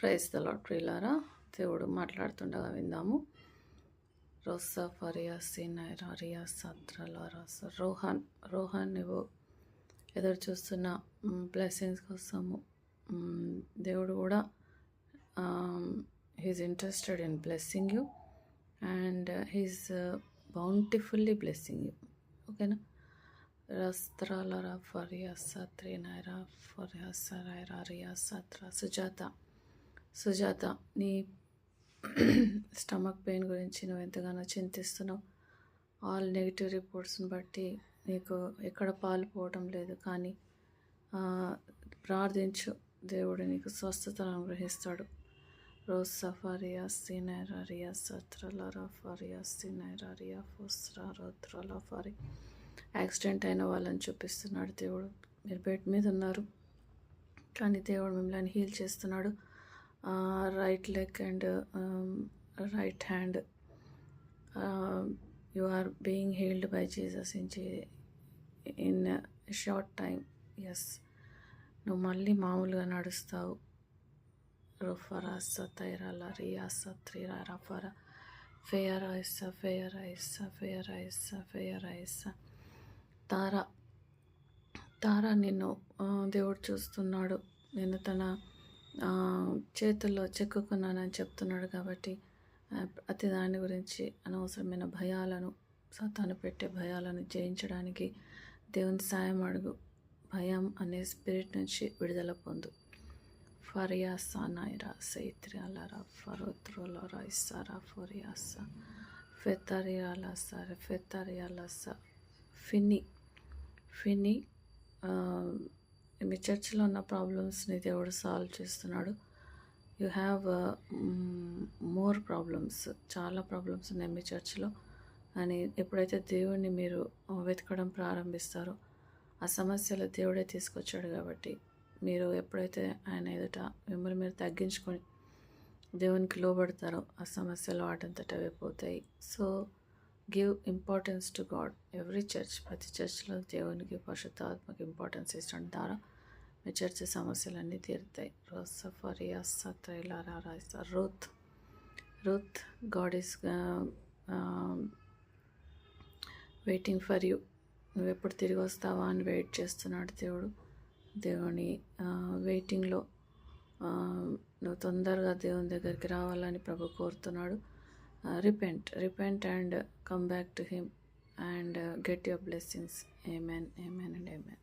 Praise the lord ప్రియులారా, దేవుడు మాట్లాడుతుండగా విందాము. రోసా ఫరియా సీనైరా రియా సత్రలారా రోహన్ నువ్వు ఎదురు చూస్తున్న బ్లెస్సింగ్స్ కోసము దేవుడు కూడా he's interested in blessing you and he's bountifully blessing you. ఓకేనా? రస్త్రాలరా ఫరియా సత్రినైరా ఫరియా సరైరా రియా సత్ర సుజాత నీ స్టమక్ పెయిన్ గురించి నువ్వు ఎంతగానో చింతిస్తున్నావు. ఆల్ నెగిటివ్ రిపోర్ట్స్ని బట్టి నీకు ఎక్కడ పాలు పోవటం లేదు, కానీ ప్రార్థించు, దేవుడు నీకు స్వస్థతను అనుగ్రహిస్తాడు. రోజ్ సఫారియా సినైరా రియా సత్రలరా ఫరియా సినైరా రియా ఫోస్రా రోత్రలా ఫరి. యాక్సిడెంట్ అయిన వాళ్ళని చూపిస్తున్నాడు దేవుడు. మీరు బెడ్ మీద ఉన్నారు, కానీ దేవుడు మిమ్మల్ని హీల్ చేస్తున్నాడు. Right leg and right hand you are being healed by Jesus in short time. Yes, నువ్వు మళ్ళీ మామూలుగా నడుస్తావు. రొఫరాస తైరాల రియాస త్రిరారా ఫర ఫేయరైస ఫేయరైస ఫేయరైస ఫేయరైస. తారా నిన్ను దేవుడు చూస్తున్నాడు. నిన్ను తన చేతుల్లో చెక్కుకున్నానని చెప్తున్నాడు. కాబట్టి ప్రతి దాని గురించి అనవసరమైన భయాలను, సాతాను పెట్టే భయాలను జయించడానికి దేవుని సాయం అడుగు. భయం అనే స్పిరిట్ నుంచి విడుదల పొందు. ఫరియాసా నైరా సైత్రియాలరా ఫరోత్రోలరా ఇస్సారా ఫోరియాస ఫెతరియాలస ఫెతరియాలస ఫిని. మీ చర్చిలో ఉన్న ప్రాబ్లమ్స్ని దేవుడు సాల్వ్ చేస్తున్నాడు. యూ హ్యావ్ మోర్ ప్రాబ్లమ్స్, చాలా ప్రాబ్లమ్స్ ఉన్నాయి మీ చర్చిలో. అని ఎప్పుడైతే దేవుడిని మీరు వెతకడం ప్రారంభిస్తారో ఆ సమస్యలు దేవుడే తీసుకొచ్చాడు. కాబట్టి మీరు ఎప్పుడైతే ఆయన ఎదుట మిమ్మల్ని మీరు తగ్గించుకొని దేవునికి లోబడతారో ఆ సమస్యలు వాటంతట అయిపోతాయి. So give importance to God. Every church, ప్రతి చర్చ్లో దేవునికి పరిశుద్ధాత్మకి ఇంపార్టెన్స్ ఇచ్చడం ద్వారా మీ చర్చ్ సమస్యలన్నీ తీరుతాయి. రోసఫరియస్ త్రైలారాయిస్ రూత్ God is waiting for you. నువ్వు ఎప్పుడు తిరిగి వస్తావా అని వెయిట్ చేస్తున్నాడు దేవుడు. దేవుని వెయిటింగ్లో నువ్వు తొందరగా దేవుని దగ్గరికి రావాలని ప్రభు కోరుతున్నాడు. Repent and come back to him and get your blessings. Amen, amen and amen.